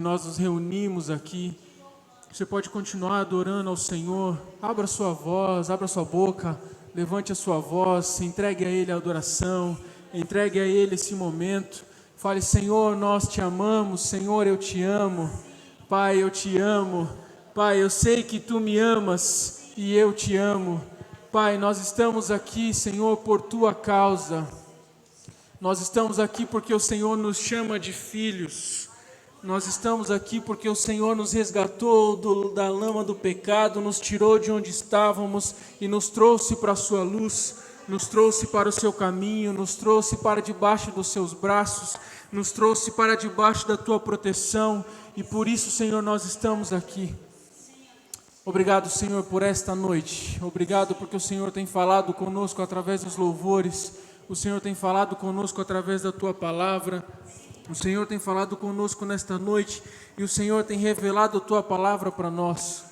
Nós nos reunimos aqui. Você pode continuar adorando ao Senhor. Abra sua voz, abra sua boca, levante a sua voz, entregue a Ele a adoração, entregue a Ele esse momento. Fale: Senhor, nós te amamos. Senhor, eu te amo. Pai, eu te amo. Pai, eu sei que tu me amas e eu te amo. Pai, nós estamos aqui, Senhor, por tua causa. Nós estamos aqui porque o Senhor nos chama de filhos. Nós estamos aqui porque o Senhor nos resgatou da lama do pecado, nos tirou de onde estávamos e nos trouxe para a sua luz, nos trouxe para o seu caminho, nos trouxe para debaixo dos seus braços, nos trouxe para debaixo da tua proteção, e por isso, Senhor, nós estamos aqui. Obrigado, Senhor, por esta noite. Obrigado porque o Senhor tem falado conosco através dos louvores, o Senhor tem falado conosco através da tua palavra. O Senhor tem falado conosco nesta noite e o Senhor tem revelado a tua palavra para nós.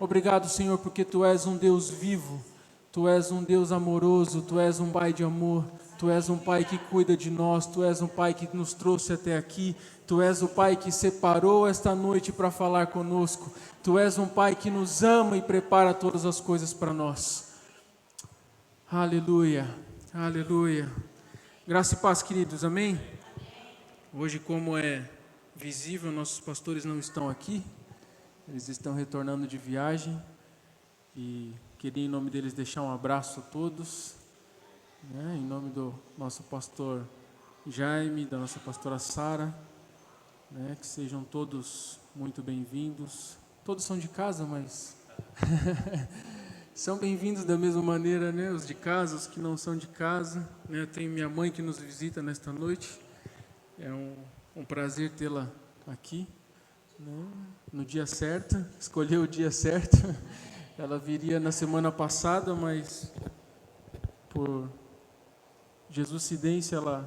Obrigado, Senhor, porque tu és um Deus vivo, tu és um Deus amoroso, tu és um Pai de amor, tu és um Pai que cuida de nós, tu és um Pai que nos trouxe até aqui, tu és o Pai que separou esta noite para falar conosco, tu és um Pai que nos ama e prepara todas as coisas para nós. Aleluia, aleluia. Graça e paz, queridos, amém? Hoje, como é visível, nossos pastores não estão aqui, eles estão retornando de viagem e queria em nome deles deixar um abraço a todos, em nome do nosso pastor Jaime, da nossa pastora Sara, que sejam todos muito bem-vindos. Todos são de casa, mas são bem-vindos da mesma maneira, os de casa, os que não são de casa. Tem minha mãe que nos visita nesta noite. É um prazer tê-la aqui, no dia certo, escolheu o dia certo. Ela viria na semana passada, mas por Jesuscidência ela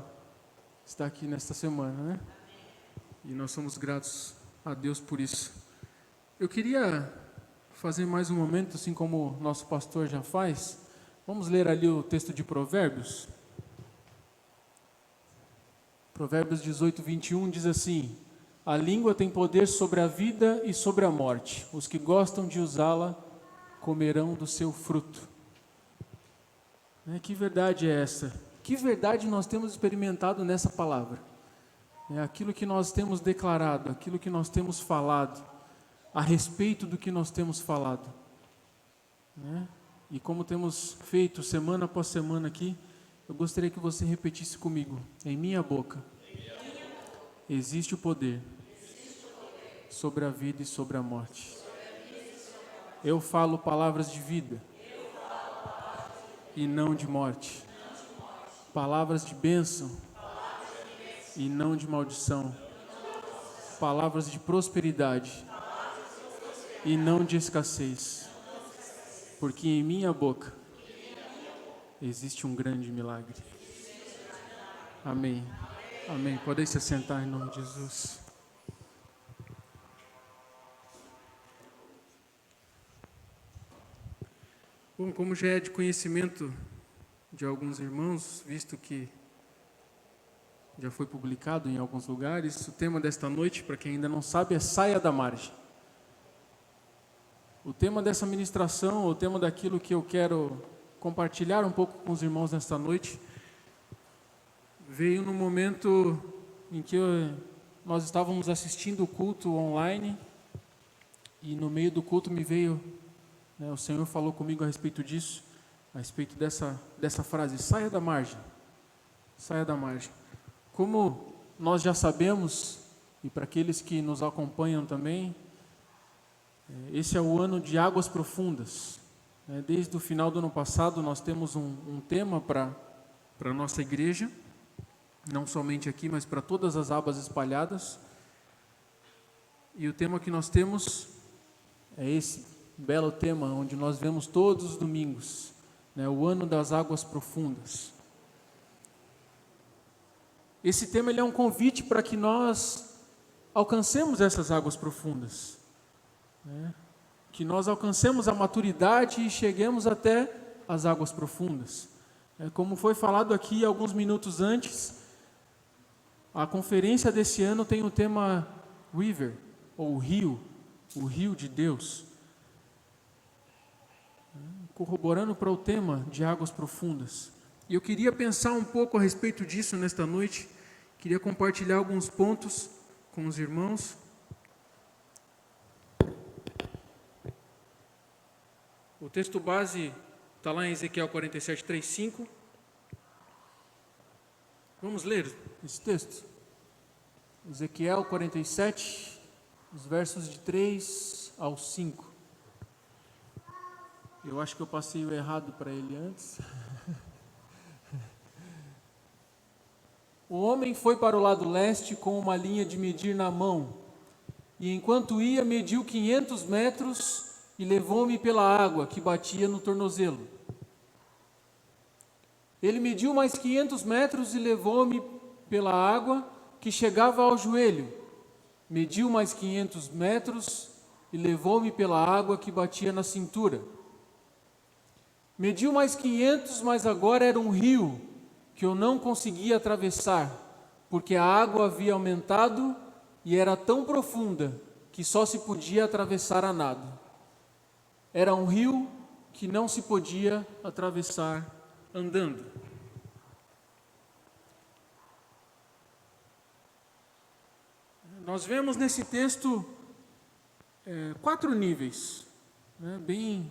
está aqui nesta semana, E nós somos gratos a Deus por isso. Eu queria fazer mais um momento, assim como o nosso pastor já faz. Vamos ler ali o texto de Provérbios. Provérbios 18, 21 diz assim: a língua tem poder sobre a vida e sobre a morte. Os que gostam de usá-la comerão do seu fruto. Que verdade é essa? Que verdade nós temos experimentado nessa palavra? Aquilo que nós temos declarado, aquilo que nós temos falado, a respeito do que nós temos falado. E como temos feito semana após semana aqui, eu gostaria que você repetisse comigo: em minha boca existe o poder sobre a vida e sobre a morte. Eu falo palavras de vida e não de morte. Palavras de bênção e não de maldição. Palavras de prosperidade e não de escassez. Porque em minha boca existe um grande milagre. Amém. Amém. Podem se assentar em nome de Jesus. Bom, como já é de conhecimento de alguns irmãos, visto que já foi publicado em alguns lugares, o tema desta noite, para quem ainda não sabe, é Saia da Margem. O tema dessa ministração, o tema daquilo que eu quero compartilhar um pouco com os irmãos nesta noite, veio no momento em que nós estávamos assistindo o culto online e no meio do culto me veio, o Senhor falou comigo a respeito disso, a respeito dessa frase: saia da margem, saia da margem. Como nós já sabemos, e para aqueles que nos acompanham também, esse é o ano de águas profundas. Desde o final do ano passado nós temos um tema para a nossa igreja, não somente aqui, mas para todas as abas espalhadas. E o tema que nós temos é esse belo tema, onde nós vemos todos os domingos, o ano das águas profundas. Esse tema ele é um convite para que nós alcancemos essas águas profundas, que nós alcancemos a maturidade e cheguemos até as águas profundas. Como foi falado aqui alguns minutos antes, a conferência desse ano tem o tema river, ou o rio de Deus, corroborando para o tema de águas profundas. E eu queria pensar um pouco a respeito disso nesta noite, queria compartilhar alguns pontos com os irmãos. O texto base está lá em Ezequiel 47, 3, 5. Vamos ler esse texto? Ezequiel 47, os versos de 3 ao 5. Eu acho que eu passei o errado para ele antes. O homem foi para o lado leste com uma linha de medir na mão, e enquanto ia, mediu 500 metros e levou-me pela água que batia no tornozelo. Ele mediu mais 500 metros e levou-me pela água que chegava ao joelho. Mediu mais 500 metros e levou-me pela água que batia na cintura. Mediu mais 500, mas agora era um rio que eu não conseguia atravessar, porque a água havia aumentado e era tão profunda que só se podia atravessar a nado. Era um rio que não se podia atravessar andando. Nós vemos nesse texto 4 níveis, né, bem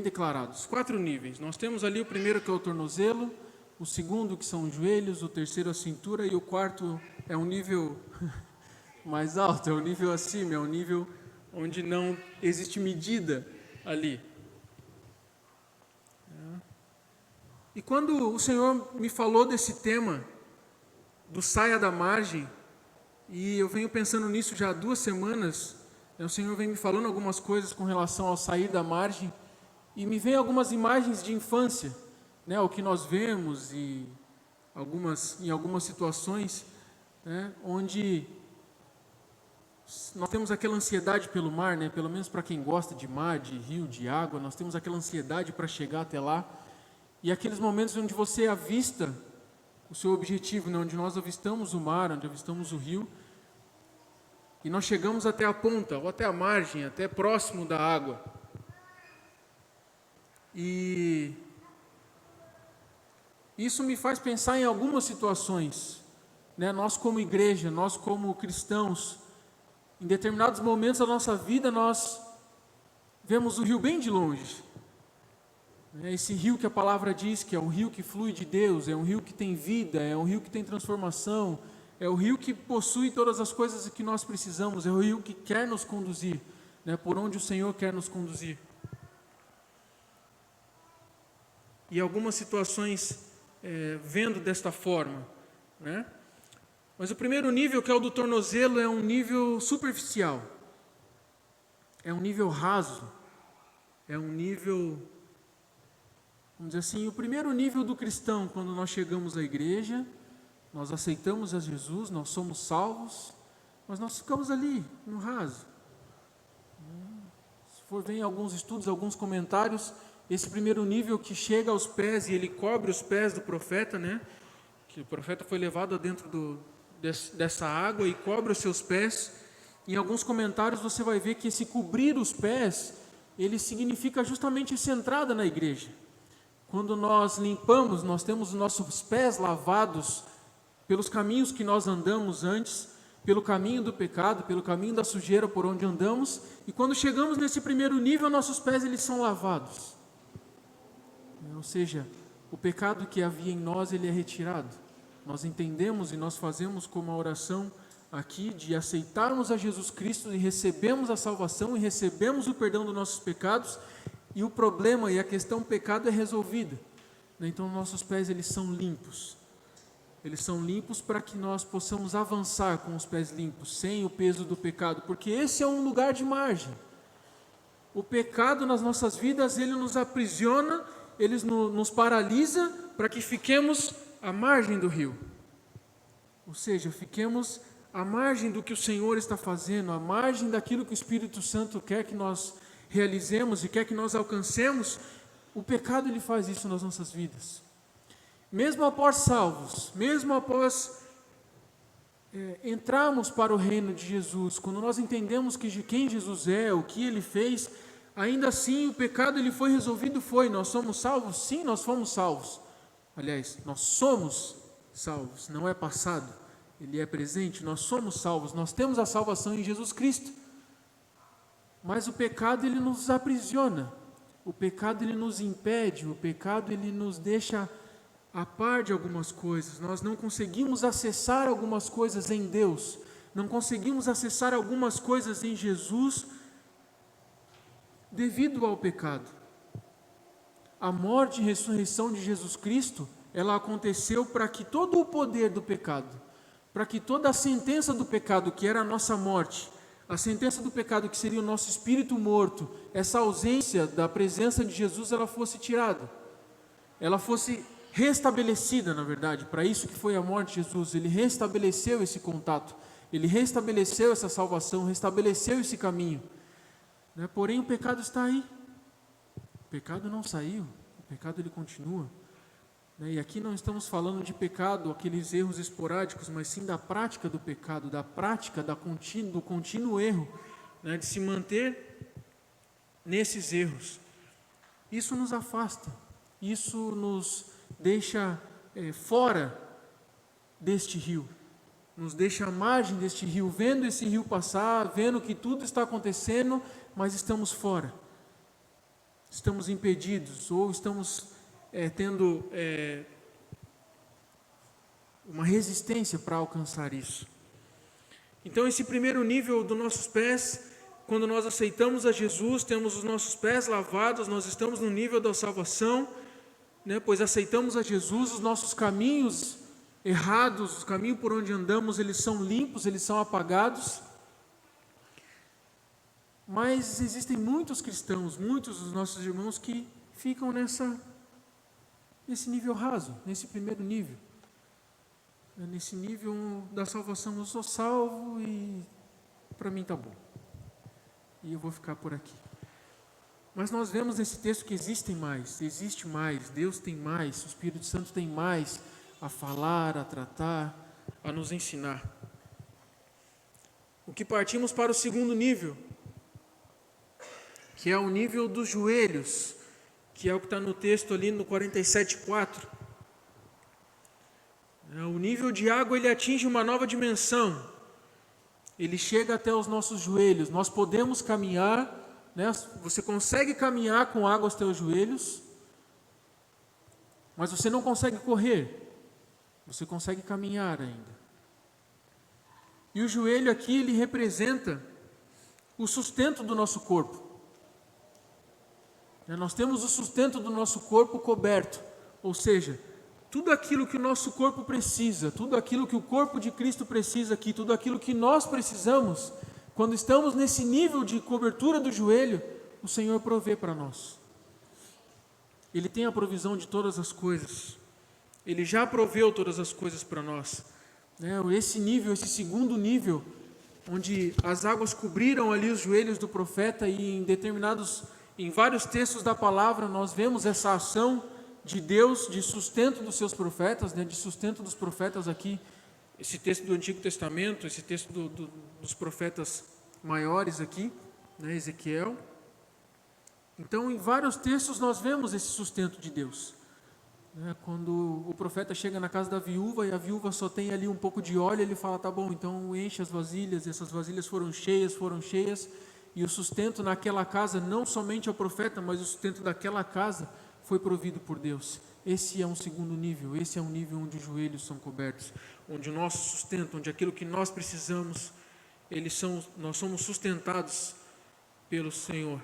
declarados. 4 níveis. Nós temos ali o primeiro, que é o tornozelo, o segundo, que são os joelhos, o terceiro, a cintura, e o quarto é um nível mais alto, é um nível acima, é um nível onde não existe medida ali. E quando o Senhor me falou desse tema, do saia da margem, e eu venho pensando nisso já há 2 semanas, o Senhor vem me falando algumas coisas com relação ao sair da margem, e me vem algumas imagens de infância, né, o que nós vemos em algumas situações, né, onde nós temos aquela ansiedade pelo mar, né, pelo menos para quem gosta de mar, de rio, de água, nós temos aquela ansiedade para chegar até lá, e aqueles momentos onde você avista o seu objetivo, né, onde nós avistamos o mar, onde avistamos o rio, e nós chegamos até a ponta, ou até a margem, até próximo da água. E isso me faz pensar em algumas situações, né? Nós como igreja, nós como cristãos, em determinados momentos da nossa vida, nós vemos o rio bem de longe. Esse rio que a palavra diz que é um rio que flui de Deus, é um rio que tem vida, é um rio que tem transformação, é o rio que possui todas as coisas que nós precisamos, é o rio que quer nos conduzir, né? Por onde o Senhor quer nos conduzir. E algumas situações vendo desta forma, né? Mas o primeiro nível, que é o do tornozelo, é um nível superficial, é um nível raso, é um nível, vamos dizer assim, o primeiro nível do cristão. Quando nós chegamos à igreja, nós aceitamos a Jesus, nós somos salvos, mas nós ficamos ali, no raso. Se for ver em alguns estudos, alguns comentários, esse primeiro nível que chega aos pés e ele cobre os pés do profeta, né? Que o profeta foi levado dentro dessa água e cobre os seus pés. Em alguns comentários você vai ver que esse cobrir os pés, ele significa justamente essa entrada na igreja. Quando nós limpamos, nós temos os nossos pés lavados pelos caminhos que nós andamos antes, pelo caminho do pecado, pelo caminho da sujeira por onde andamos, e quando chegamos nesse primeiro nível, nossos pés eles são lavados. Ou seja, o pecado que havia em nós, ele é retirado. Nós entendemos e nós fazemos como a oração aqui de aceitarmos a Jesus Cristo e recebemos a salvação e recebemos o perdão dos nossos pecados, e o problema e a questão pecado é resolvida. Então nossos pés eles são limpos. Eles são limpos para que nós possamos avançar com os pés limpos, sem o peso do pecado, porque esse é um lugar de margem. O pecado nas nossas vidas, ele nos aprisiona, ele nos paralisa para que fiquemos à margem do rio. Ou seja, fiquemos à margem do que o Senhor está fazendo, à margem daquilo que o Espírito Santo quer que nós realizemos e quer que nós alcancemos. O pecado ele faz isso nas nossas vidas. Mesmo após salvos, mesmo após entrarmos para o reino de Jesus, quando nós entendemos quem Jesus é, o que Ele fez, ainda assim o pecado ele foi resolvido, nós somos salvos? Sim, nós fomos salvos. Aliás, nós somos salvos, não é passado, ele é presente, nós somos salvos, nós temos a salvação em Jesus Cristo. Mas o pecado ele nos aprisiona, o pecado ele nos impede, o pecado ele nos deixa a par de algumas coisas. Nós não conseguimos acessar algumas coisas em Deus, não conseguimos acessar algumas coisas em Jesus devido ao pecado. A morte e ressurreição de Jesus Cristo, ela aconteceu para que todo o poder do pecado, para que toda a sentença do pecado, que era a nossa morte, a sentença do pecado, que seria o nosso espírito morto, essa ausência da presença de Jesus, ela fosse tirada, ela fosse restabelecida, na verdade. Para isso que foi a morte de Jesus, ele restabeleceu esse contato, ele restabeleceu essa salvação, restabeleceu esse caminho, né? Porém o pecado está aí, o pecado não saiu, o pecado ele continua, né? E aqui não estamos falando de pecado, aqueles erros esporádicos, mas sim da prática do pecado, da prática do contínuo erro, né? De se manter nesses erros. Isso nos afasta, isso nos deixa fora deste rio, nos deixa à margem deste rio, vendo esse rio passar, vendo que tudo está acontecendo, mas estamos fora, estamos impedidos, ou estamos tendo uma resistência para alcançar isso. Então esse primeiro nível dos nossos pés, quando nós aceitamos a Jesus, temos os nossos pés lavados, nós estamos no nível da salvação, né? Pois aceitamos a Jesus, os nossos caminhos errados, os caminhos por onde andamos, eles são limpos, eles são apagados. Mas existem muitos cristãos, muitos dos nossos irmãos que ficam nesse nível raso, nesse primeiro nível. Nesse nível da salvação, eu sou salvo e para mim está bom. E eu vou ficar por aqui. Mas nós vemos nesse texto que existe mais, Deus tem mais, o Espírito Santo tem mais a falar, a tratar, a nos ensinar. O que partimos para o segundo nível, que é o nível dos joelhos, que é o que está no texto ali no 47:4. O nível de água ele atinge uma nova dimensão, ele chega até os nossos joelhos, nós podemos caminhar, né? Você consegue caminhar com água aos teus joelhos, mas você não consegue correr, você consegue caminhar ainda. E o joelho aqui, ele representa o sustento do nosso corpo. Nós temos o sustento do nosso corpo coberto, ou seja, tudo aquilo que o nosso corpo precisa, tudo aquilo que o corpo de Cristo precisa aqui, tudo aquilo que nós precisamos, quando estamos nesse nível de cobertura do joelho, o Senhor provê para nós. Ele tem a provisão de todas as coisas, Ele já proveu todas as coisas para nós. Esse nível, esse segundo nível, onde as águas cobriram ali os joelhos do profeta, e em vários textos da palavra nós vemos essa ação de Deus, de sustento dos seus profetas, de sustento dos profetas aqui, esse texto do Antigo Testamento, esse texto dos profetas maiores aqui, Ezequiel. Então em vários textos nós vemos esse sustento de Deus. Quando o profeta chega na casa da viúva e a viúva só tem ali um pouco de óleo, ele fala, tá bom, então enche as vasilhas, e essas vasilhas foram cheias, e o sustento naquela casa, não somente ao profeta, mas o sustento daquela casa foi provido por Deus. Esse é um segundo nível, esse é um nível onde os joelhos são cobertos, onde o nosso sustento, onde aquilo que nós precisamos, nós somos sustentados pelo Senhor.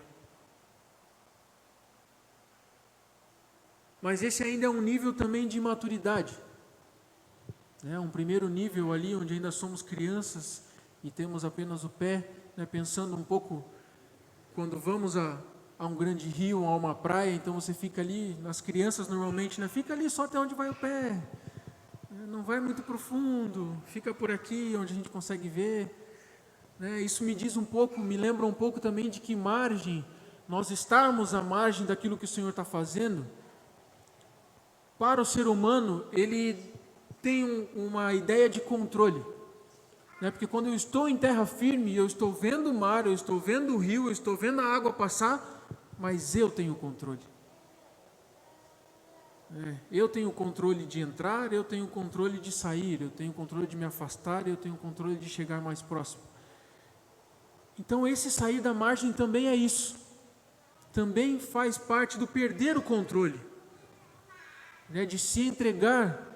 Mas esse ainda é um nível também de maturidade. Um primeiro nível ali, onde ainda somos crianças e temos apenas o pé, pensando um pouco, quando vamos a um grande rio, a uma praia, então você fica ali, as crianças normalmente, fica ali só até onde vai o pé, não vai muito profundo, fica por aqui, onde a gente consegue ver. Isso me lembra um pouco também de que margem, nós estarmos à margem daquilo que o Senhor está fazendo. Para o ser humano, ele tem uma ideia de controle. né? Porque quando eu estou em terra firme, eu estou vendo o mar, eu estou vendo o rio, eu estou vendo a água passar, mas eu tenho o controle. Eu tenho o controle de entrar, eu tenho o controle de sair, eu tenho o controle de me afastar, eu tenho o controle de chegar mais próximo. Então esse sair da margem também é isso. Também faz parte do perder o controle, né? De se entregar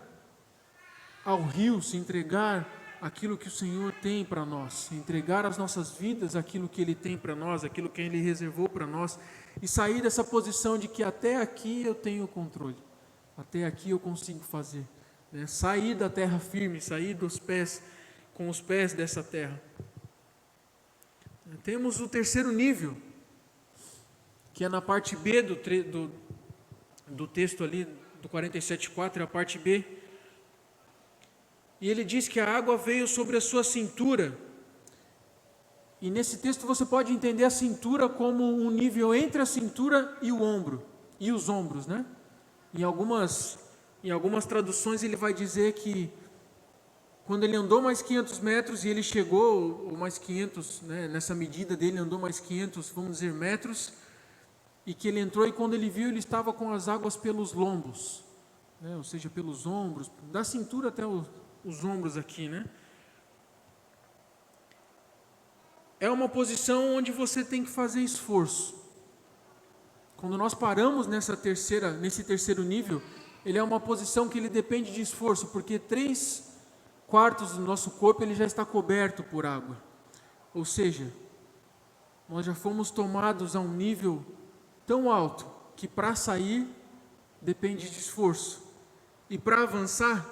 ao rio, se entregar aquilo que o Senhor tem para nós, entregar as nossas vidas aquilo que Ele tem para nós, aquilo que Ele reservou para nós, e sair dessa posição de que até aqui eu tenho o controle. Até aqui eu consigo fazer, né? Sair da terra firme, sair com os pés dessa terra. Temos o terceiro nível, que é na parte B do texto ali, do 47,4, é a parte B. E ele diz que a água veio sobre a sua cintura. E nesse texto você pode entender a cintura como um nível entre a cintura e o ombro, e os ombros, né? Em algumas traduções ele vai dizer que quando ele andou mais 500 metros e ele chegou, ou mais 500, né, nessa medida dele, andou mais 500, vamos dizer, metros, e que ele entrou e quando ele viu, ele estava com as águas pelos lombos, né, ou seja, pelos ombros, da cintura até os ombros aqui, né? É uma posição onde você tem que fazer esforço. Quando nós paramos nesse terceiro nível, ele é uma posição que ele depende de esforço, porque 3/4 do nosso corpo ele já está coberto por água. Ou seja, nós já fomos tomados a um nível tão alto que para sair depende de esforço. E para avançar,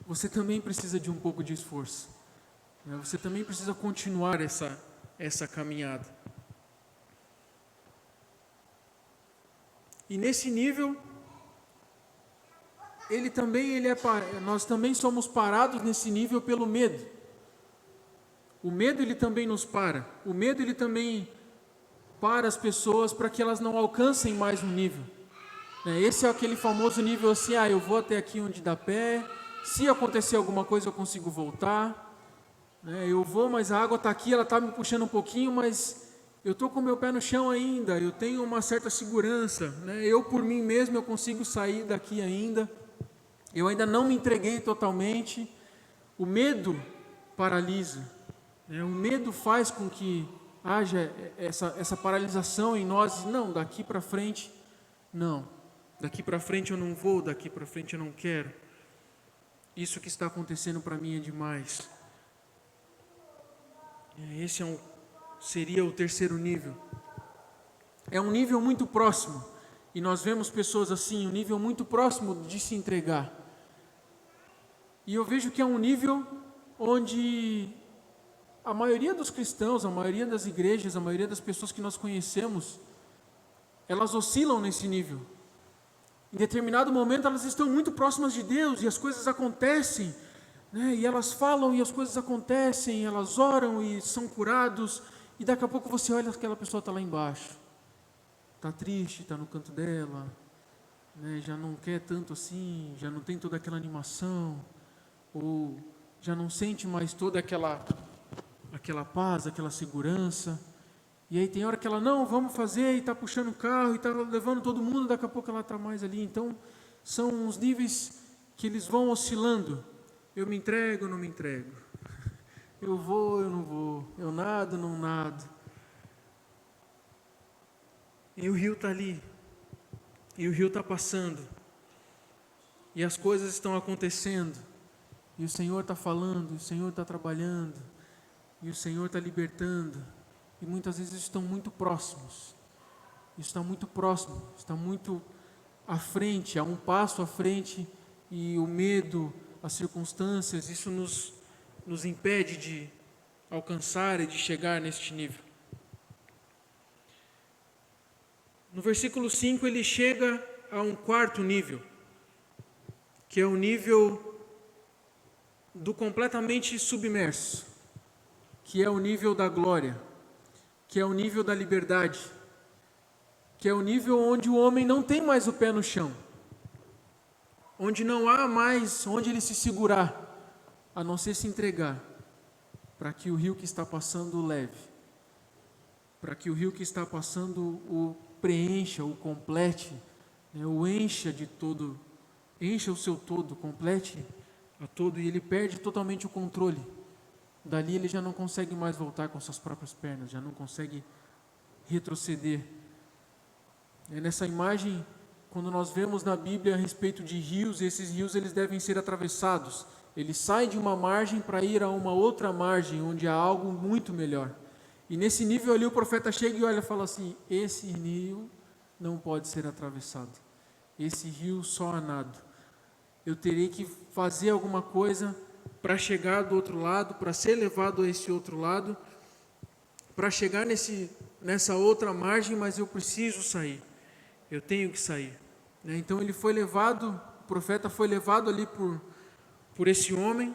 você também precisa de um pouco de esforço. Você também precisa continuar essa caminhada. E nesse nível, nós também somos parados nesse nível pelo medo. O medo ele também nos para. O medo ele também para as pessoas para que elas não alcancem mais um nível. Esse é aquele famoso nível assim, eu vou até aqui onde dá pé, se acontecer alguma coisa eu consigo voltar. Eu vou, mas a água está aqui, ela está me puxando um pouquinho, mas eu estou com o meu pé no chão ainda, eu tenho uma certa segurança, eu por mim mesmo eu consigo sair daqui ainda, eu ainda não me entreguei totalmente. O medo paralisa, o medo faz com que haja essa paralisação em nós. Não, daqui para frente, não, daqui para frente eu não vou, daqui para frente eu não quero, isso que está acontecendo para mim é demais. Esse seria o terceiro nível. É um nível muito próximo, e nós vemos pessoas assim, um nível muito próximo de se entregar. E eu vejo que é um nível onde a maioria dos cristãos, a maioria das igrejas, a maioria das pessoas que nós conhecemos, elas oscilam nesse nível. Em determinado momento elas estão muito próximas de Deus e as coisas acontecem, e elas falam e as coisas acontecem, elas oram e são curados, e daqui a pouco você olha, aquela pessoa está lá embaixo, está triste, está no canto dela, já não quer tanto assim, já não tem toda aquela animação, ou já não sente mais toda aquela paz, aquela segurança. E aí tem hora que ela, não, vamos fazer, e está puxando o carro, e está levando todo mundo, daqui a pouco ela está mais ali. Então, são uns níveis que eles vão oscilando. Eu me entrego, não me entrego. Eu vou, eu não vou. Eu nado, não nado. E o rio está ali. E o rio está passando. E as coisas estão acontecendo. E o Senhor está falando, o Senhor está trabalhando. E o Senhor está libertando. E muitas vezes estão muito próximos. Está muito próximo, está muito à frente, a um passo à frente. E o medo, as circunstâncias, isso nos impede de alcançar e de chegar neste nível. No versículo 5 ele chega a um quarto nível, que é o nível do completamente submerso, que é o nível da glória, que é o nível da liberdade, que é o nível onde o homem não tem mais o pé no chão, onde não há mais onde ele se segurar, a não ser se entregar. para que o rio que está passando o leve, para que o rio que está passando o preencha, o complete, né, o encha de todo, encha o seu todo, complete a todo, e ele perde totalmente o controle. Dali ele já não consegue mais voltar com suas próprias pernas, já não consegue retroceder. Nessa imagem, quando nós vemos na Bíblia a respeito de rios, esses rios eles devem ser atravessados. Eles saem de uma margem para ir a uma outra margem, onde há algo muito melhor. E nesse nível ali o profeta chega e olha e fala assim: esse rio não pode ser atravessado. Esse rio só há nado. Eu terei que fazer alguma coisa para chegar do outro lado, para ser levado a esse outro lado, para chegar nessa outra margem, mas eu preciso sair. Eu tenho que sair. Então ele foi levado, o profeta foi levado ali por esse homem,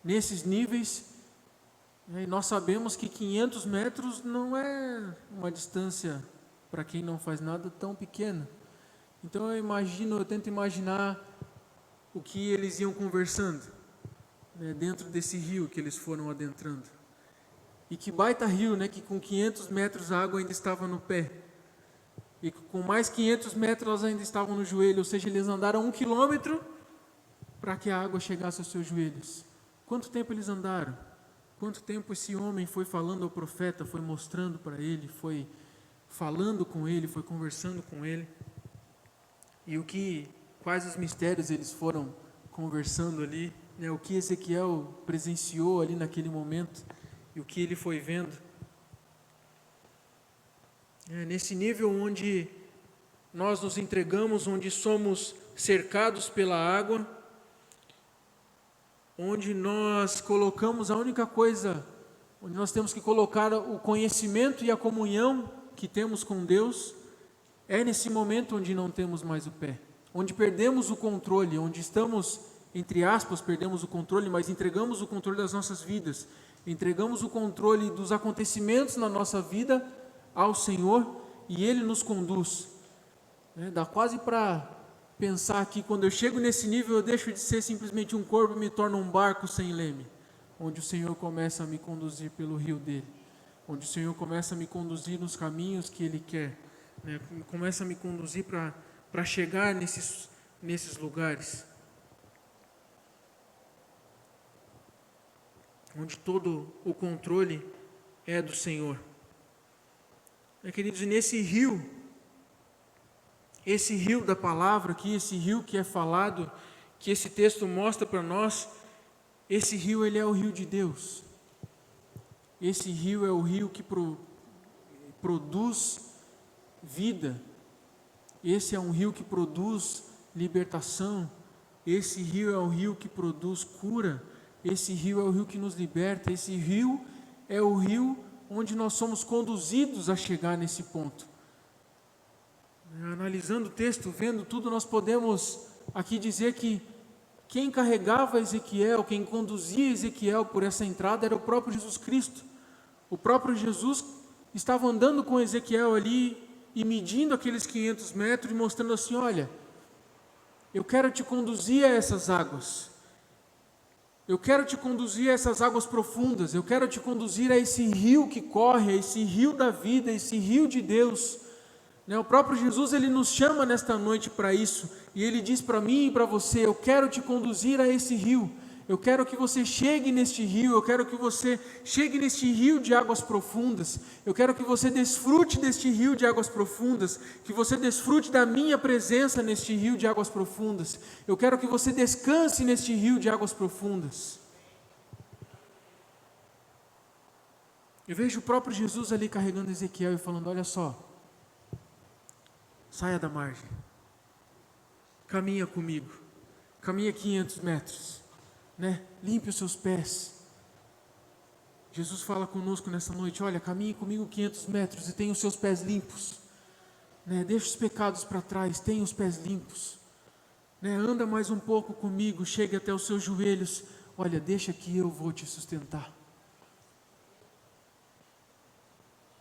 nesses níveis, e nós sabemos que 500 metros não é uma distância, para quem não faz nada, tão pequena. Então eu tento imaginar o que eles iam conversando, dentro desse rio que eles foram adentrando. E que baita rio, que com 500 metros a água ainda estava no pé. E com mais 500 metros elas ainda estavam no joelho, ou seja, eles andaram 1 quilômetro para que a água chegasse aos seus joelhos. Quanto tempo eles andaram? Quanto tempo esse homem foi falando ao profeta, foi mostrando para ele, foi falando com ele, foi conversando com ele? E quais os mistérios eles foram conversando ali, o que Ezequiel presenciou ali naquele momento e o que ele foi vendo. Nesse nível onde nós nos entregamos, onde somos cercados pela água, onde nós colocamos a única coisa, onde nós temos que colocar o conhecimento e a comunhão que temos com Deus, é nesse momento onde não temos mais o pé, onde perdemos o controle, onde estamos, entre aspas, perdemos o controle, mas entregamos o controle das nossas vidas, entregamos o controle dos acontecimentos na nossa vida ao Senhor, e Ele nos conduz. Dá quase para pensar que quando eu chego nesse nível, eu deixo de ser simplesmente um corpo e me torno um barco sem leme, onde o Senhor começa a me conduzir pelo rio dele, onde o Senhor começa a me conduzir nos caminhos que Ele quer, começa a me conduzir para chegar nesses lugares, onde todo o controle é do Senhor. Queridos, e nesse rio, esse rio da palavra aqui, esse rio que é falado, que esse texto mostra para nós, esse rio ele é o rio de Deus. Esse rio é o rio que produz vida. Esse é um rio que produz libertação. Esse rio é um rio que produz cura. Esse rio é o rio que nos liberta. Esse rio é o rio onde nós somos conduzidos a chegar nesse ponto. Analisando o texto, vendo tudo, nós podemos aqui dizer que quem carregava Ezequiel, quem conduzia Ezequiel por essa entrada era o próprio Jesus Cristo. O próprio Jesus estava andando com Ezequiel ali e medindo aqueles 500 metros e mostrando assim: olha, eu quero te conduzir a essas águas. Eu quero te conduzir a essas águas profundas, eu quero te conduzir a esse rio que corre, a esse rio da vida, esse rio de Deus. O próprio Jesus, Ele nos chama nesta noite para isso, e Ele diz para mim e para você: eu quero te conduzir a esse rio, eu quero que você chegue neste rio, eu quero que você chegue neste rio de águas profundas, eu quero que você desfrute deste rio de águas profundas, que você desfrute da minha presença neste rio de águas profundas, eu quero que você descanse neste rio de águas profundas. Eu vejo o próprio Jesus ali carregando Ezequiel e falando: olha só, saia da margem, caminha comigo, caminha 500 metros, limpe os seus pés. Jesus fala conosco nessa noite: olha, caminhe comigo 500 metros e tenha os seus pés limpos, deixa os pecados para trás, tenha os pés limpos, anda mais um pouco comigo, chegue até os seus joelhos, olha, deixa que eu vou te sustentar,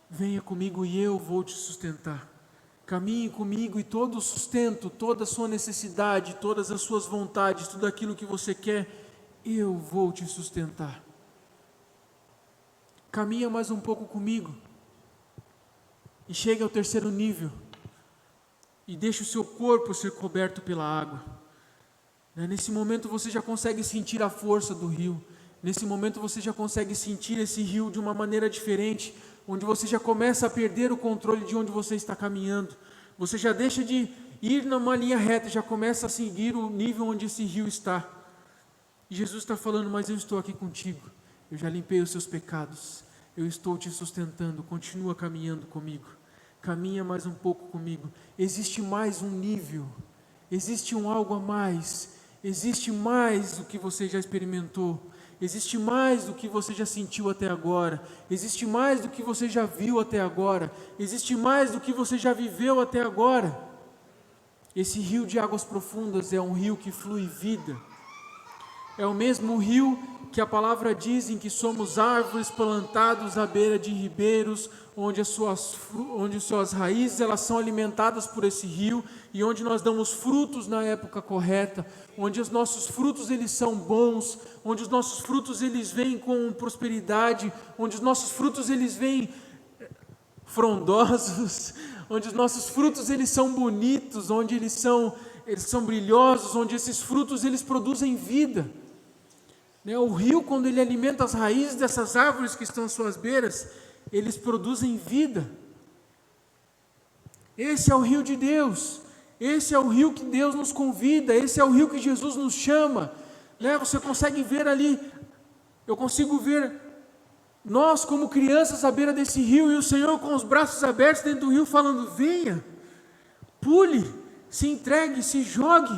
venha comigo e eu vou te sustentar. Caminhe comigo e todo o sustento, toda a sua necessidade, todas as suas vontades, tudo aquilo que você quer, eu vou te sustentar. caminha mais um pouco comigo e chega ao terceiro nível e deixa o seu corpo ser coberto pela água. Nesse momento você já consegue sentir a força do rio. Nesse momento você já consegue sentir esse rio de uma maneira diferente, onde você já começa a perder o controle de onde você está caminhando. Você já deixa de ir numa linha reta, já começa a seguir o nível onde esse rio está. E Jesus está falando, mas eu estou aqui contigo. Eu já limpei os seus pecados. Eu estou te sustentando. Continua caminhando comigo. Caminha mais um pouco comigo. Existe mais um nível. Existe um algo a mais. Existe mais do que você já experimentou. Existe mais do que você já sentiu até agora. Existe mais do que você já viu até agora. Existe mais do que você já viveu até agora. Esse rio de águas profundas é um rio que flui vida. É o mesmo rio que a palavra diz em que somos árvores plantados à beira de ribeiros, onde as suas raízes elas são alimentadas por esse rio e onde nós damos frutos na época correta, onde os nossos frutos eles são bons, onde os nossos frutos eles vêm com prosperidade, onde os nossos frutos eles vêm frondosos, onde os nossos frutos eles são bonitos, onde eles são brilhosos, onde esses frutos eles produzem vida. O rio, quando ele alimenta as raízes dessas árvores que estão às suas beiras, eles produzem vida. Esse é o rio de Deus. Esse é o rio que Deus nos convida. Esse é o rio que Jesus nos chama. Você consegue ver ali, eu consigo ver nós como crianças à beira desse rio e o Senhor com os braços abertos dentro do rio falando, venha, pule, se entregue, se jogue,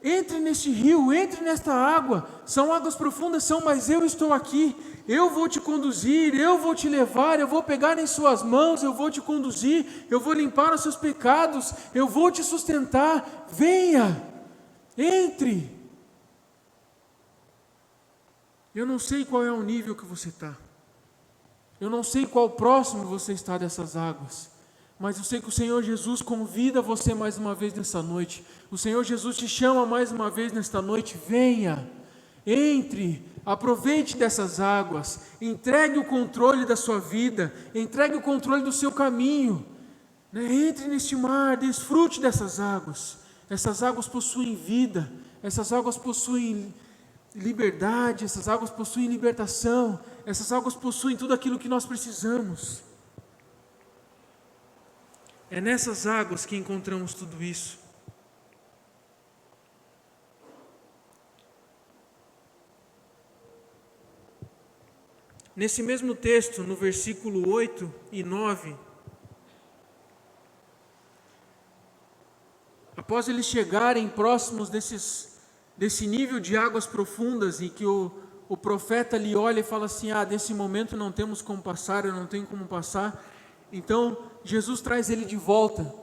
entre neste rio, entre nesta água. São águas profundas, mas eu estou aqui. Eu vou te conduzir, eu vou te levar, eu vou pegar em suas mãos, eu vou te conduzir, eu vou limpar os seus pecados, eu vou te sustentar. Venha, entre. Eu não sei qual é o nível que você está. Eu não sei qual próximo você está dessas águas. Mas eu sei que o Senhor Jesus convida você mais uma vez nessa noite. O Senhor Jesus te chama mais uma vez nesta noite. Venha, entre, aproveite dessas águas, entregue o controle da sua vida, entregue o controle do seu caminho. Entre neste mar, desfrute dessas águas. Essas águas possuem vida, essas águas possuem liberdade, essas águas possuem libertação, essas águas possuem tudo aquilo que nós precisamos. É nessas águas que encontramos tudo isso. Nesse mesmo texto, no versículo 8 e 9, após eles chegarem próximos desse nível de águas profundas, em que o profeta lhe olha e fala assim, desse momento não temos como passar, eu não tenho como passar. Então, Jesus traz ele de volta,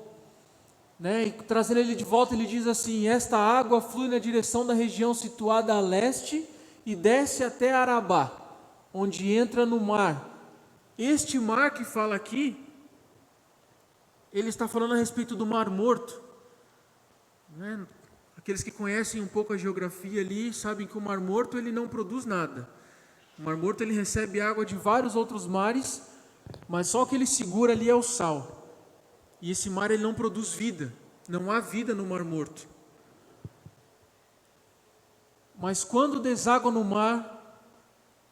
e trazendo ele de volta, ele diz assim, esta água flui na direção da região situada a leste e desce até Arabá, onde entra no mar. Este mar que fala aqui, ele está falando a respeito do Mar Morto. Aqueles que conhecem um pouco a geografia ali, sabem que o Mar Morto ele não produz nada. O Mar Morto ele recebe água de vários outros mares, mas só o que ele segura ali é o sal. E esse mar ele não produz vida. Não há vida no Mar Morto. Mas quando deságua no mar,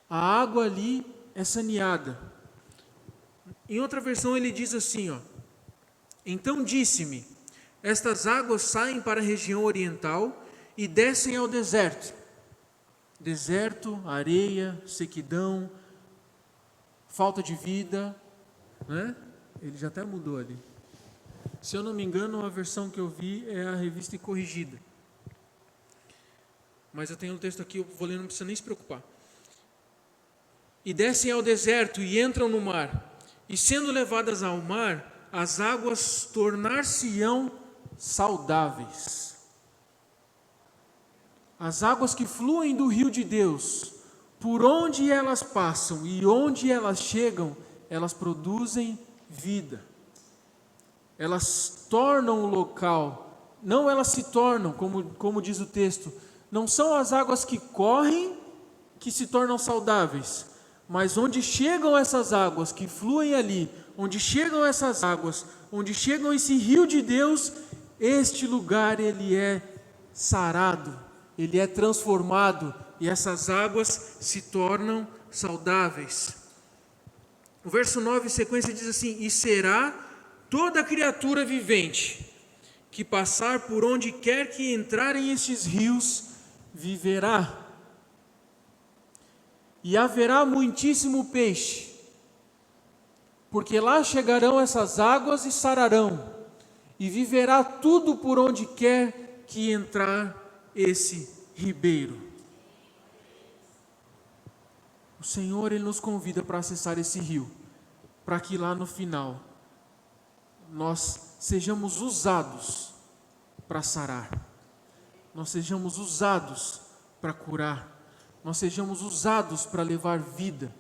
a água ali é saneada. Em outra versão ele diz assim, então disse-me, estas águas saem para a região oriental e descem ao deserto. Deserto, areia, sequidão, falta de vida, Ele já até mudou ali. Se eu não me engano, a versão que eu vi é a revista corrigida. Mas eu tenho um texto aqui, eu vou ler, não precisa nem se preocupar. E descem ao deserto e entram no mar. E sendo levadas ao mar, as águas tornar-se-ão saudáveis. As águas que fluem do rio de Deus, por onde elas passam e onde elas chegam, elas produzem vida. Elas tornam o local, não elas se tornam, como diz o texto, não são as águas que correm que se tornam saudáveis, Mas onde chegam essas águas que fluem ali, onde chegam essas águas, onde chegam esse rio de Deus, este lugar ele é sarado, ele é transformado e essas águas se tornam saudáveis. O verso 9 em sequência diz assim: e será toda criatura vivente que passar por onde quer que entrarem estes rios, viverá. E haverá muitíssimo peixe, porque lá chegarão essas águas e sararão, e viverá tudo por onde quer que entrar esse ribeiro. O Senhor, Ele nos convida para acessar esse rio, para que lá no final nós sejamos usados para sarar, nós sejamos usados para curar, nós sejamos usados para levar vida,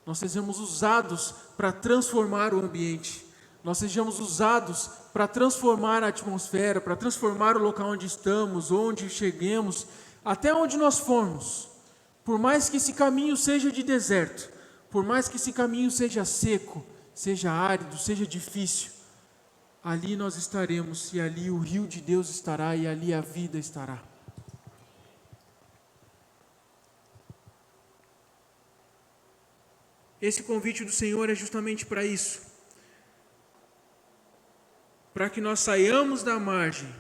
nós sejamos usados para transformar o ambiente, nós sejamos usados para transformar a atmosfera, para transformar o local onde estamos, onde cheguemos, até onde nós formos. Por mais que esse caminho seja de deserto, por mais que esse caminho seja seco, seja árido, seja difícil, ali nós estaremos e ali o rio de Deus estará e ali a vida estará. Esse convite do Senhor é justamente para isso. Para que nós saiamos da margem,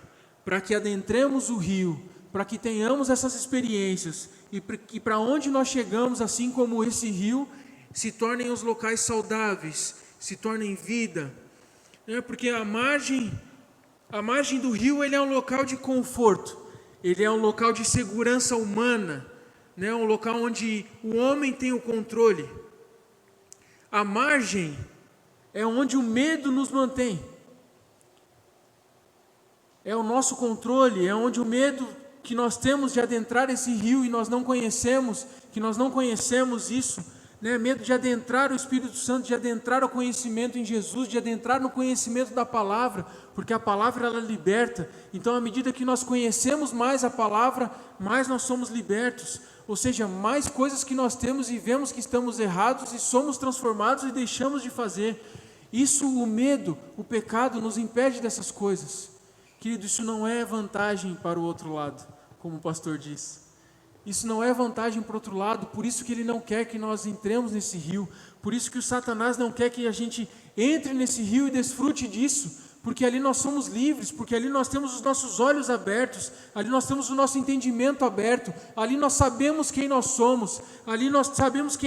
para que adentremos o rio, para que tenhamos essas experiências e que para onde nós chegamos, assim como esse rio, se tornem os locais saudáveis, se tornem vida. Porque a margem do rio ele é um local de conforto, ele é um local de segurança humana, um local onde o homem tem o controle. A margem é onde o medo nos mantém. É o nosso controle, é onde o medo que nós temos de adentrar esse rio e nós não conhecemos, isso, medo de adentrar o Espírito Santo, de adentrar o conhecimento em Jesus, de adentrar no conhecimento da palavra, porque a palavra ela liberta. Então, à medida que nós conhecemos mais a palavra, mais nós somos libertos. Ou seja, mais coisas que nós temos e vemos que estamos errados e somos transformados e deixamos de fazer. Isso, o medo, o pecado nos impede dessas coisas. Querido, isso não é vantagem para o outro lado, como o pastor disse. Isso não é vantagem para o outro lado, por isso que ele não quer que nós entremos nesse rio, por isso que o Satanás não quer que a gente entre nesse rio e desfrute disso, porque ali nós somos livres, porque ali nós temos os nossos olhos abertos, ali nós temos o nosso entendimento aberto, ali nós sabemos quem nós somos, ali nós sabemos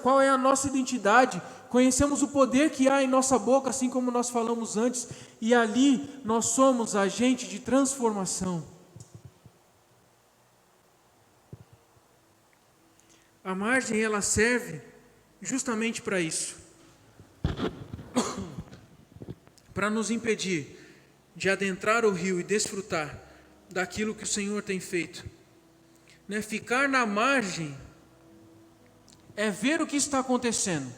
qual é a nossa identidade, conhecemos o poder que há em nossa boca, assim como nós falamos antes, e ali nós somos agente de transformação. A margem ela serve justamente para isso, para nos impedir de adentrar o rio e desfrutar daquilo que o Senhor tem feito. Ficar na margem é ver o que está acontecendo.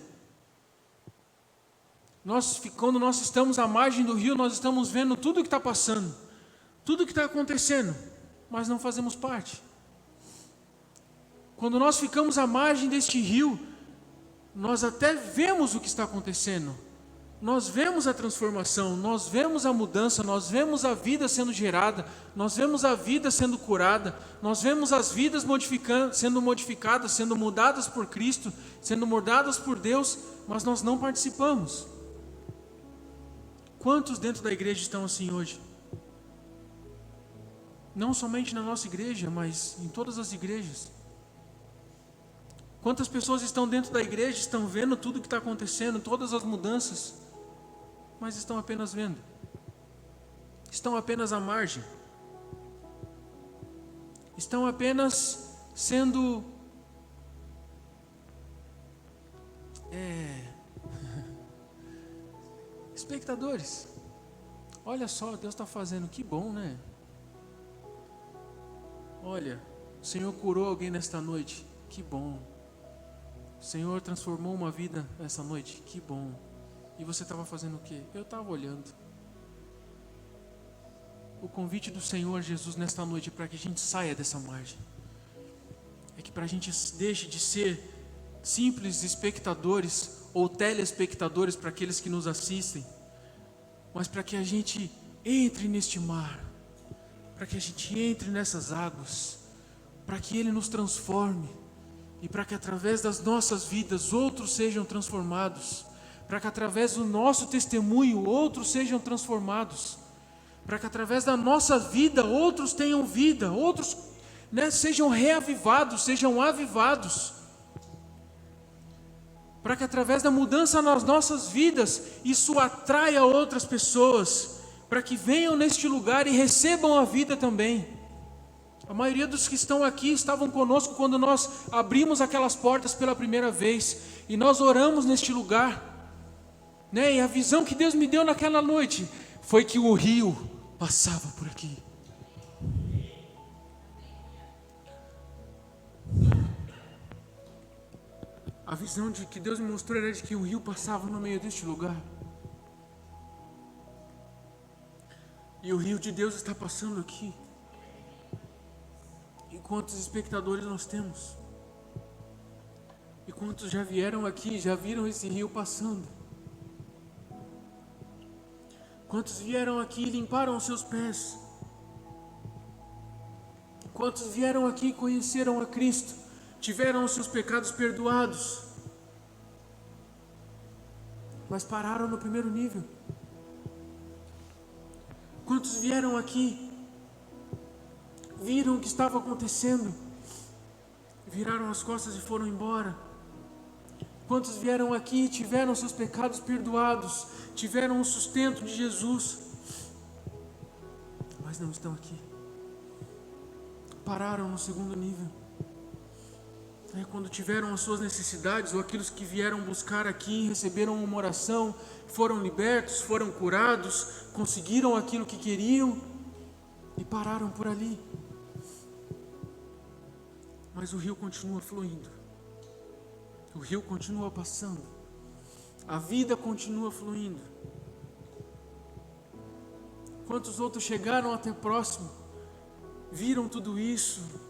Quando nós estamos à margem do rio, nós estamos vendo tudo o que está passando, tudo o que está acontecendo, mas não fazemos parte. Quando nós ficamos à margem deste rio, nós até vemos o que está acontecendo, nós vemos a transformação, nós vemos a mudança, nós vemos a vida sendo gerada, nós vemos a vida sendo curada, nós vemos as vidas sendo modificadas, sendo mudadas por Cristo, sendo mudadas por Deus, mas nós não participamos. Quantos dentro da igreja estão assim hoje? Não somente na nossa igreja, mas em todas as igrejas. Quantas pessoas estão dentro da igreja, estão vendo tudo o que está acontecendo, todas as mudanças, mas estão apenas vendo, estão apenas à margem, estão apenas sendo espectadores. Olha só, Deus está fazendo, que bom, né? Olha, o Senhor curou alguém nesta noite, que bom. O Senhor transformou uma vida essa noite, que bom. E você estava fazendo o quê? Eu estava olhando. O convite do Senhor Jesus nesta noite é para que a gente saia dessa margem. É que para a gente deixe de ser simples espectadores ou telespectadores para aqueles que nos assistem, mas para que a gente entre neste mar, para que a gente entre nessas águas, para que Ele nos transforme e para que através das nossas vidas outros sejam transformados, para que através do nosso testemunho outros sejam transformados, para que através da nossa vida outros tenham vida, outros, sejam reavivados, sejam avivados, para que através da mudança nas nossas vidas isso atraia outras pessoas, para que venham neste lugar e recebam a vida também. A maioria dos que estão aqui estavam conosco quando nós abrimos aquelas portas pela primeira vez e nós oramos neste lugar, E a visão que Deus me deu naquela noite foi que o rio passava por aqui. A visão que Deus me mostrou era de que o rio passava no meio deste lugar. E o rio de Deus está passando aqui. E quantos espectadores nós temos? E quantos já vieram aqui, já viram esse rio passando? Quantos vieram aqui e limparam os seus pés? Quantos vieram aqui e conheceram a Cristo? Tiveram os seus pecados perdoados, mas pararam no primeiro nível? Quantos vieram aqui, viram o que estava acontecendo, viraram as costas e foram embora? Quantos vieram aqui e tiveram seus pecados perdoados, tiveram o sustento de Jesus, mas não estão aqui, pararam no segundo nível? Quando tiveram as suas necessidades, ou aqueles que vieram buscar aqui, receberam uma oração, foram libertos, foram curados, conseguiram aquilo que queriam e pararam por ali. Mas o rio continua fluindo, o rio continua passando, a vida continua fluindo. Quantos outros chegaram até próximo, viram tudo isso,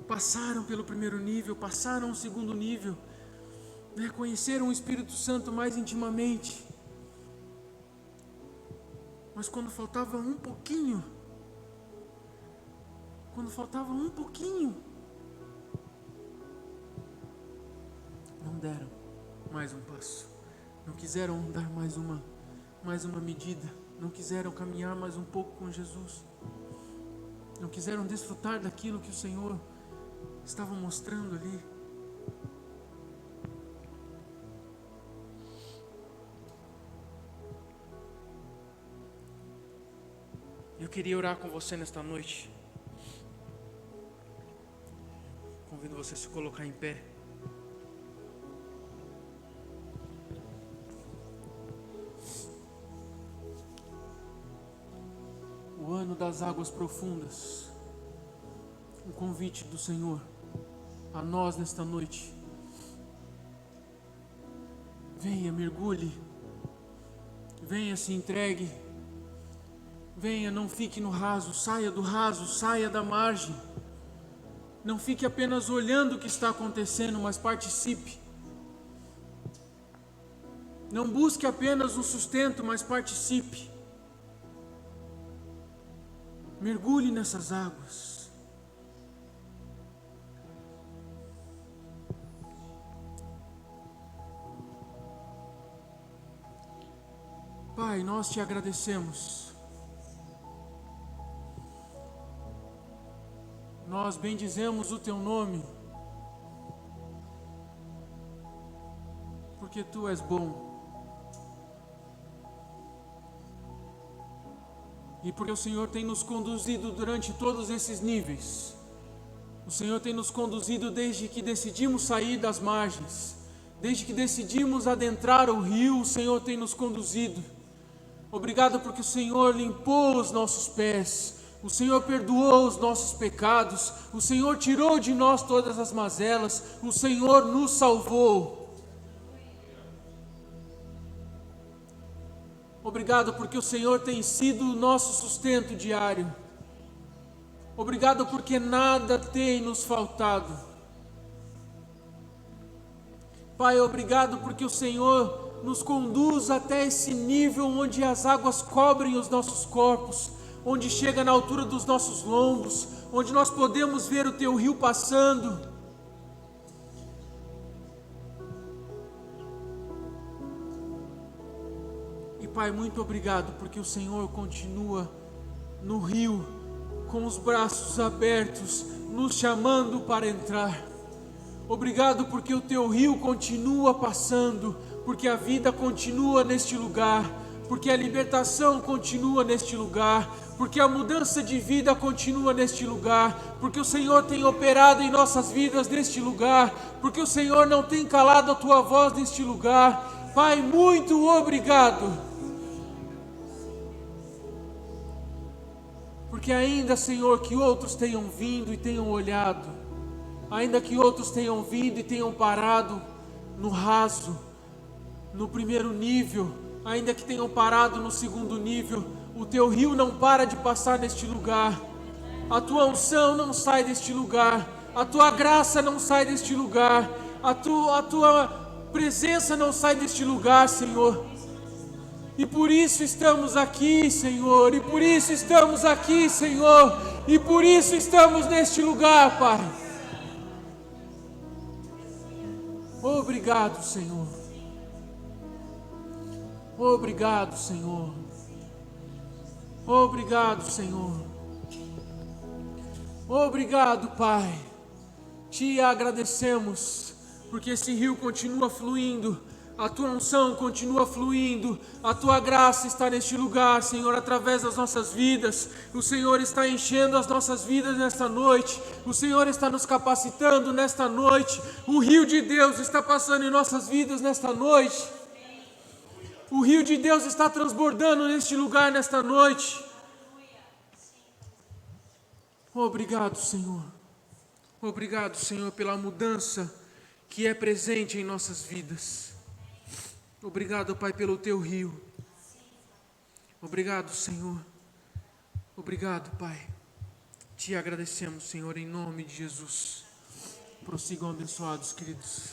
passaram pelo primeiro nível, passaram o segundo nível, conheceram o Espírito Santo mais intimamente, mas quando faltava um pouquinho, não deram mais um passo, não quiseram dar mais uma medida, não quiseram caminhar mais um pouco com Jesus, não quiseram desfrutar daquilo que o Senhor estava mostrando ali. Eu queria orar com você nesta noite. Convido você a se colocar em pé. O ano das águas profundas. Um convite do Senhor a nós nesta noite. Venha, mergulhe. Venha, se entregue. Venha, não fique no raso, saia do raso, saia da margem. Não fique apenas olhando o que está acontecendo, mas participe. Não busque apenas um sustento, mas participe. Mergulhe nessas águas. Pai, nós te agradecemos. Nós bendizemos o teu nome, porque tu és bom. E porque o Senhor tem nos conduzido durante todos esses níveis. O Senhor tem nos conduzido desde que decidimos sair das margens, desde que decidimos adentrar o rio, o Senhor tem nos conduzido. Obrigado porque o Senhor limpou os nossos pés, o Senhor perdoou os nossos pecados, o Senhor tirou de nós todas as mazelas, o Senhor nos salvou. Obrigado porque o Senhor tem sido o nosso sustento diário. Obrigado porque nada tem nos faltado. Pai, obrigado porque o Senhor nos conduz até esse nível onde as águas cobrem os nossos corpos, onde chega na altura dos nossos lombos, onde nós podemos ver o Teu rio passando. E Pai, muito obrigado porque o Senhor continua no rio, com os braços abertos, nos chamando para entrar. Obrigado porque o Teu rio continua passando, porque a vida continua neste lugar, porque a libertação continua neste lugar, porque a mudança de vida continua neste lugar, porque o Senhor tem operado em nossas vidas neste lugar, porque o Senhor não tem calado a Tua voz neste lugar. Pai, muito obrigado. Porque ainda, Senhor, que outros tenham vindo e tenham olhado, ainda que outros tenham vindo e tenham parado no raso, no primeiro nível, ainda que tenham parado no segundo nível, o Teu rio não para de passar neste lugar. A Tua unção não sai deste lugar, a Tua graça não sai deste lugar, a tua presença não sai deste lugar, Senhor. E por isso estamos aqui, Senhor, e por isso estamos aqui, Senhor, e por isso estamos neste lugar, Pai. Obrigado, Senhor. Obrigado, Senhor. Obrigado, Senhor. Obrigado, Pai. Te agradecemos, porque esse rio continua fluindo, a Tua unção continua fluindo, a Tua graça está neste lugar, Senhor, através das nossas vidas. O Senhor está enchendo as nossas vidas nesta noite, o Senhor está nos capacitando nesta noite, o rio de Deus está passando em nossas vidas nesta noite, o rio de Deus está transbordando neste lugar nesta noite. Obrigado, Senhor. Obrigado, Senhor, pela mudança que é presente em nossas vidas. Obrigado, Pai, pelo Teu rio. Obrigado, Senhor. Obrigado, Pai. Te agradecemos, Senhor, em nome de Jesus. Prossigam abençoados, queridos.